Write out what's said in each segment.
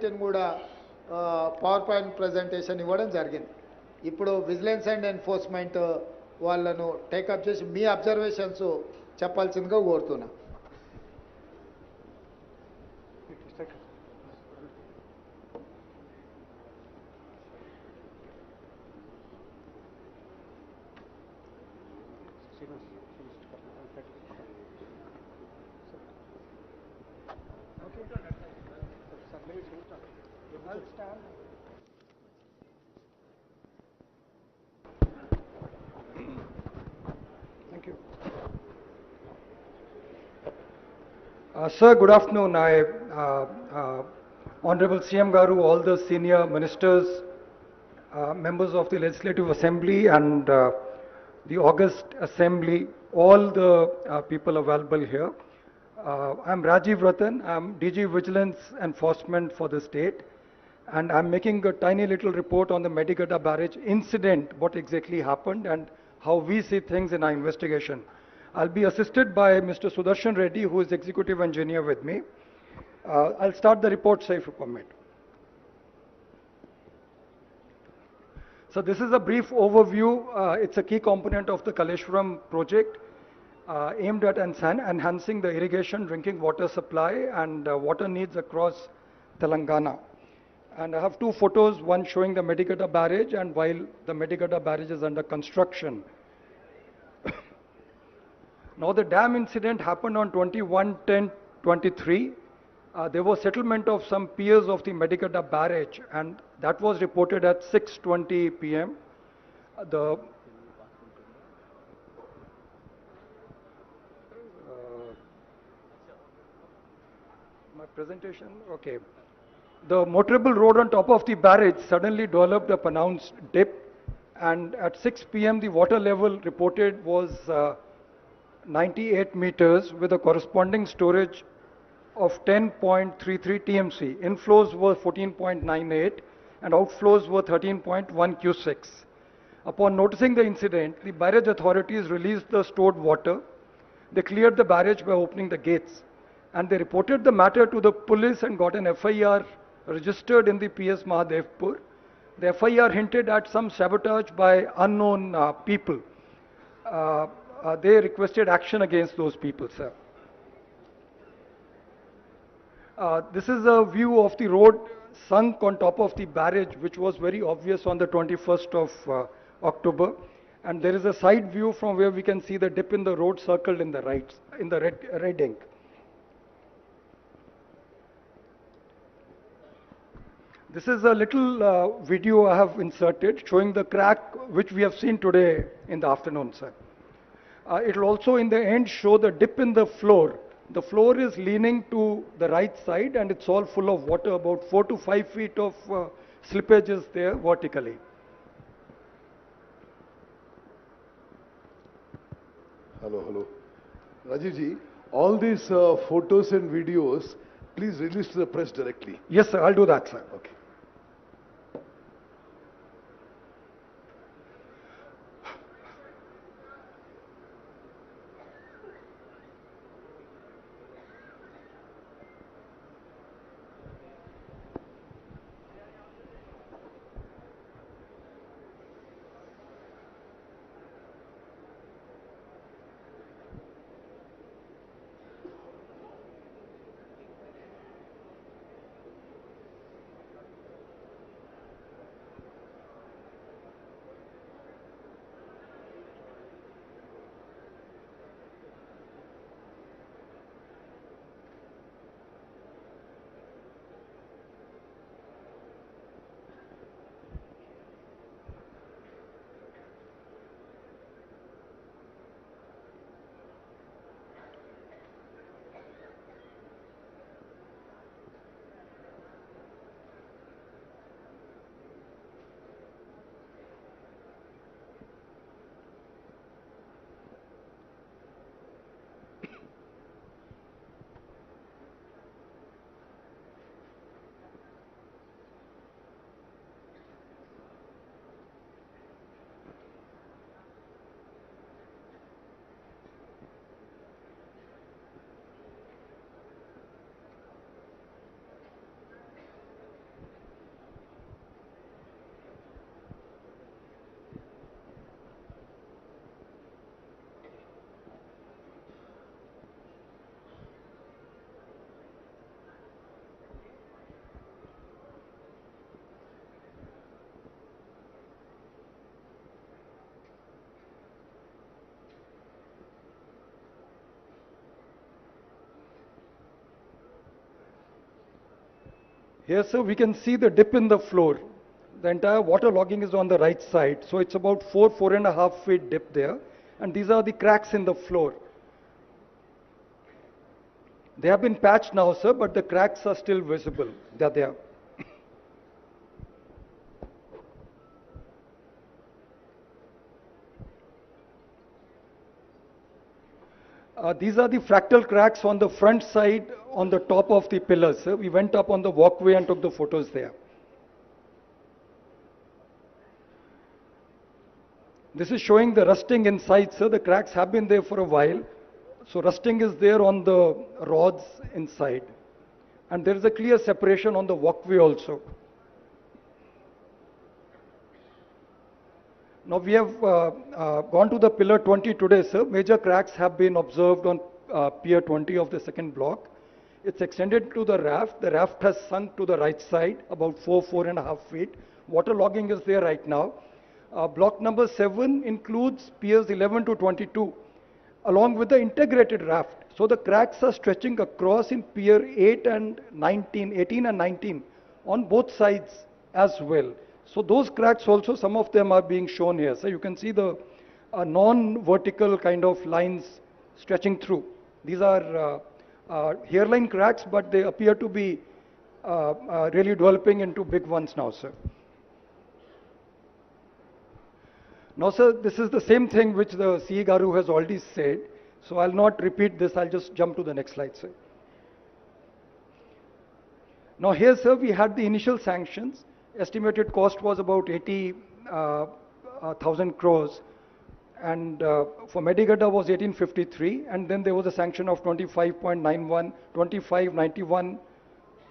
వీటన్నిటిని కూడా power point presentation ఇవ్వడం జరిగింది. ఇప్పుడు విజిలెన్స్ అండ్ ఎన్ఫోర్స్మెంట్ వాళ్ళను టేకప్ చేసి మీ అబ్జర్వేషన్స్ చెప్పాల్సిందిగా కోరుతున్నా. Thank you. Sir, good afternoon. Honorable CM Garu, all the senior ministers, members of the Legislative Assembly and the August Assembly, all the people available here. I'm Rajiv Ratan. I'm DG Vigilance Enforcement for the state. And I'm making a tiny little report on the Medigada barrage incident, what exactly happened and how we see things in our investigation. I'll be assisted by Mr. Sudarshan Reddy, who is executive engineer with me. I'll start the report, sir, if you permit. So this is a brief overview. It's a key component of the Kaleswaram project aimed at enhancing the irrigation, drinking water supply and water needs across Telangana. And I have two photos, one showing the Medigada barrage and while the Medigada barrage is under construction. Now the dam incident happened on 21/10/23. There was settlement of some piers of the Medigada barrage and that was reported at 6:20 p.m. My presentation, okay. The motorable road on top of the barrage suddenly developed a pronounced dip and at 6 p.m. the water level reported was 98 meters with a corresponding storage of 10.33 TMC. Inflows were 14.98 and outflows were 13.1 cusecs. Upon noticing the incident, the barrage authorities released the stored water. They cleared the barrage by opening the gates and they reported the matter to the police and got an FIR registered in the PS Mahadevpur. The FIR hinted at some sabotage by unknown people. They requested action against those people, sir. This is a view of the road sunk on top of the barrage, which was very obvious on the 21st of October. And there is a side view from where we can see the dip in the road circled in the right, in the red ink. This is a little video I have inserted showing the crack which we have seen today in the afternoon, sir. It will also in the end show the dip in the floor. The floor is leaning to the right side and it's all full of water, about 4 to 5 feet of slippage is there vertically. Hello. Rajiv ji, all these photos and videos, please release to the press directly. Yes, sir, I'll do that, sir. Okay. Here, sir, we can see the dip in the floor. The entire water logging is on the right side. So it's about 4.5 feet dip there. And these are the cracks in the floor. They have been patched now, sir, but the cracks are still visible. They're there. These are the fractal cracks on the front side on the top of the pillars, sir. We went up on the walkway and took the photos there. This is showing the rusting inside, sir. The cracks have been there for a while. So rusting is there on the rods inside. And there is a clear separation on the walkway also. Now we have gone to the pillar 20 today, sir. Major cracks have been observed on pier 20 of the second block. It's extended to the raft. The raft has sunk to the right side, about 4.5 feet. Water logging is there right now. Block number 7 includes piers 11 to 22, along with the integrated raft. So the cracks are stretching across in pier 8 and 19, 18 and 19 on both sides as well. So those cracks also, some of them are being shown here. So you can see the non-vertical kind of lines stretching through. These are hairline cracks, but they appear to be really developing into big ones now, sir. Now, sir, this is the same thing which the CE Garu has already said. So I'll not repeat this. I'll just jump to the next slide, sir. Now here, sir, we had the initial sanctions. Estimated cost was about 80,000 crores. And for Medigada was 1853. And then there was a sanction of 25.91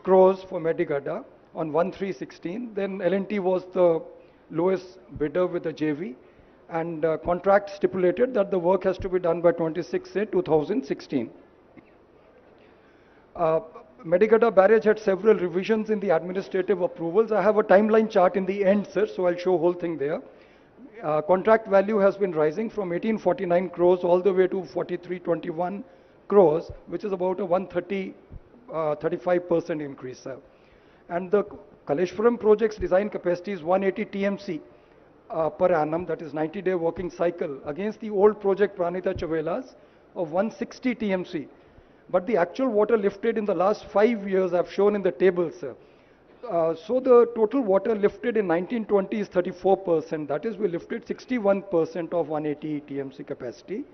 crores for Medigada on 1316. Then L&T was the lowest bidder with the JV. And contract stipulated that the work has to be done by 26/8/2016. Medigada barrage had several revisions in the administrative approvals. I have a timeline chart in the end, sir, so I'll show whole thing there. Contract value has been rising from 1849 crores all the way to 4321 crores, which is about a 35% increase, sir. And the Kaleswaram project's design capacity is 180 TMC per annum, that is 90-day working cycle, against the old project Pranita Chavela's of 160 TMC. But the actual water lifted in the last 5 years I've shown in the table, sir. So the total water lifted in 1920 is 34%. That is, we lifted 61% of 180 TMC capacity.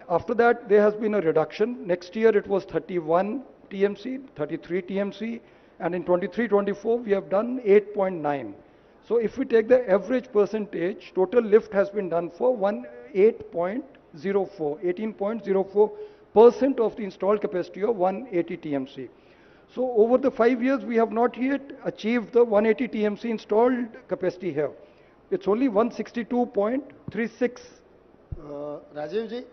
After that, there has been a reduction. Next year it was 31 TMC, 33 TMC, and in 23-24 we have done 8.9. So if we take the average percentage, total lift has been done for 18.04% of the installed capacity of 180 TMC. So over the 5 years, we have not yet achieved the 180 TMC installed capacity here. It's only 162.36. Rajiv ji,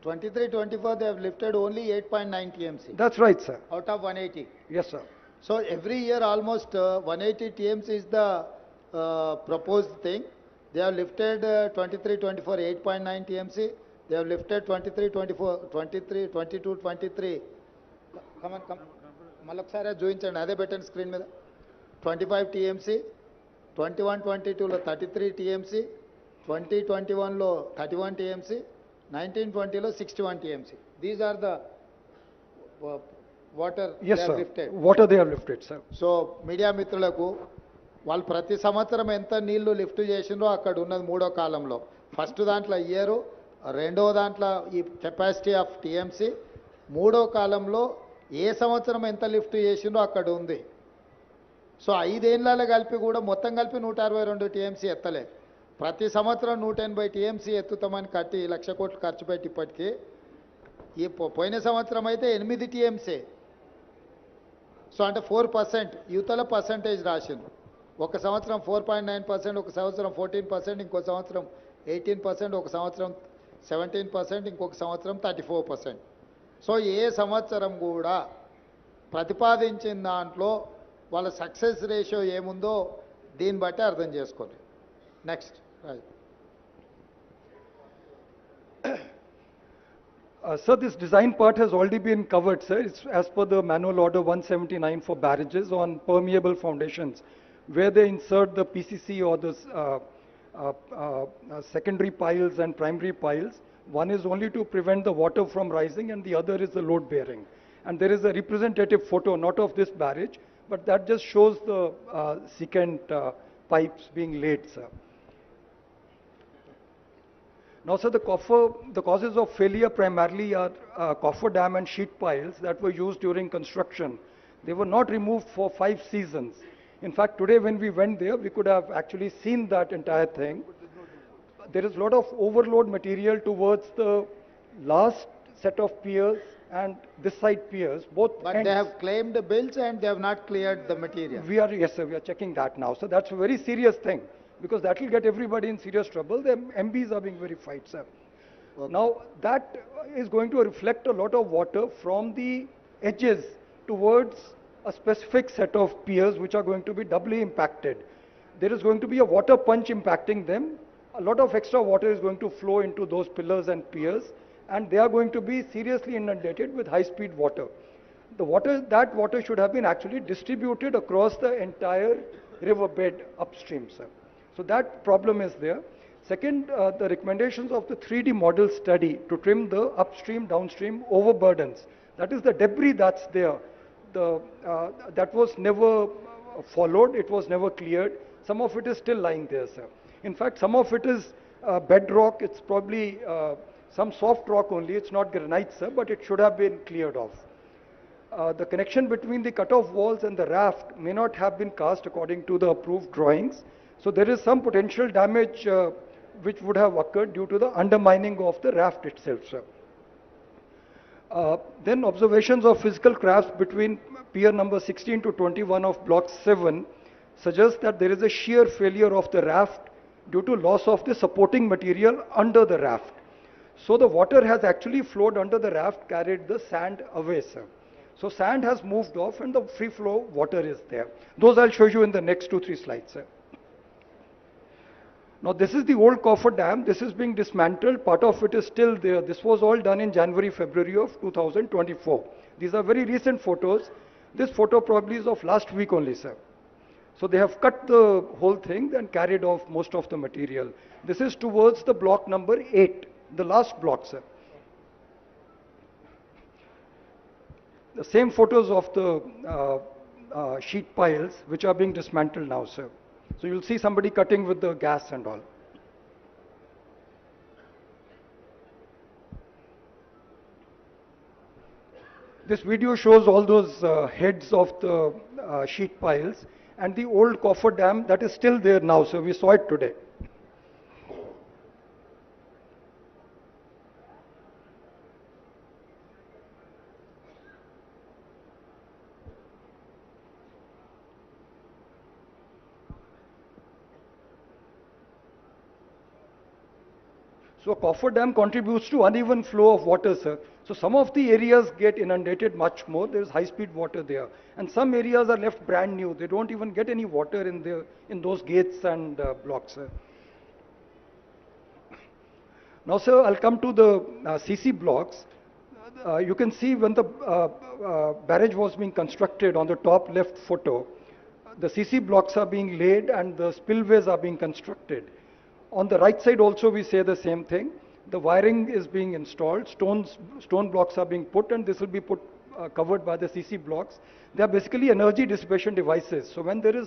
23-24 they have lifted only 8.9 TMC. That's right, sir. Out of 180. Yes, sir. So every year almost 180 TMC is the proposed thing. They have lifted 23-24 8.9 TMC. They have lifted 23-24, 22-23. Come on, come. మళ్ళొకసారి చూపించండి, అదే పెట్టండి screen మీద. 25 TMC, 21-22లో 33 TMC, 20-21లో 31 TMC, 19-20లో 61 TMC. These are the water yes, they have sir. lifted. Water they have lifted, sir. So media మిత్రులకు వాళ్ళు ప్రతి సంవత్సరం ఎంత నీళ్లు లిఫ్ట్ చేసిండ్రో అక్కడ ఉన్నది మూడో కాలంలో. ఫస్ట్ దాంట్లో ఇయరు, రెండో దాంట్లో ఈ కెపాసిటీ ఆఫ్ టీఎంసీ, మూడో కాలంలో ఏ సంవత్సరం ఎంత లిఫ్ట్ చేసిండ్రో అక్కడ ఉంది. సో 5 ఏళ్ళ కలిపి కూడా మొత్తం కలిపి 162 టీఎంసీ ఎత్తలే. ప్రతి సంవత్సరం 180 టీఎంసీ ఎత్తుతామని కట్టి 1,00,000 కోట్లు ఖర్చు పెట్టి ఇప్పటికీ ఈ పోయిన సంవత్సరం అయితే 8 టీఎంసీ. సో అంటే 4% యువతల పర్సంటేజ్ రాసిండ్రు. ఒక సంవత్సరం 4.9%, ఒక సంవత్సరం 14%, ఇంకో సంవత్సరం 18%, ఒక సంవత్సరం 17%, ఇంకొక సంవత్సరం 34%. సో ఏ సంవత్సరం కూడా ప్రతిపాదించిన దాంట్లో వాళ్ళ సక్సెస్ రేషియో ఏముందో దీన్ని బట్టి అర్థం చేసుకోండి. Next. Sir, this design part has already been covered, sir. It's as per the manual order 179 for barrages on permeable foundations, where they insert the PCC or the secondary piles and primary piles. One is only to prevent the water from rising, and the other is the load bearing. And there is a representative photo, not of this barrage, but that just shows the secant pipes being laid, sir. Now, sir, the causes of failure primarily are coffer dam and sheet piles that were used during construction. They were not removed for 5 seasons. In fact, today when we went there, we could have actually seen that entire thing. There is a lot of overload material towards the last set of piers and this side piers, both But ends. they have claimed the bills and they have not cleared the material. Yes, sir, we are checking that now. So that's a very serious thing, because that will get everybody in serious trouble. The MBs are being verified, sir. Okay. Now, that is going to reflect a lot of water from the edges towards a specific set of piers which are going to be doubly impacted. There is going to be a water punch impacting them. A lot of extra water is going to flow into those pillars and piers, and they are going to be seriously inundated with high-speed water. That water should have been actually distributed across the entire riverbed upstream, sir. So that problem is there. Second, the recommendations of the 3D model study to trim the upstream, downstream overburdens. That is the debris that's there. That was never followed. It was never cleared. Some of it is still lying there, sir. In fact, some of it is bedrock. It's probably some soft rock only. It's not granite, sir, but it should have been cleared off. The connection between the cut-off walls and the raft may not have been cast according to the approved drawings. So there is some potential damage which would have occurred due to the undermining of the raft itself, sir. Then observations of physical cracks between pier number 16 to 21 of block 7 suggest that there is a shear failure of the raft due to loss of the supporting material under the raft. So the water has actually flowed under the raft, carried the sand away, sir. So sand has moved off and the free flow water is there. Those I'll show you in the next 2-3 slides, sir. Now this is the old coffer dam. This is being dismantled. Part of it is still there. This was all done in January, February of 2024. These are very recent photos. This photo probably is of last week only, sir. So they have cut the whole thing and carried off most of the material. This is towards the block number 8, the last block, sir. The same photos of the sheet piles which are being dismantled now, sir. So you'll see somebody cutting with the gas and all. This video shows all those heads of the sheet piles and the old coffer dam that is still there now, so we saw it today. So coffer dam contributes to uneven flow of water, sir. So some of the areas get inundated much more. There is high-speed water there, and some areas are left brand new. They don't even get any water in those gates and blocks, sir. Now, sir, I'll come to the CC blocks. You can see when the barrage was being constructed on the top left photo, the CC blocks are being laid and the spillways are being constructed. On the right side also we say the same thing. The wiring is being installed, stone blocks are being put, and this will be covered by the CC blocks. They are basically energy dissipation devices. So when there is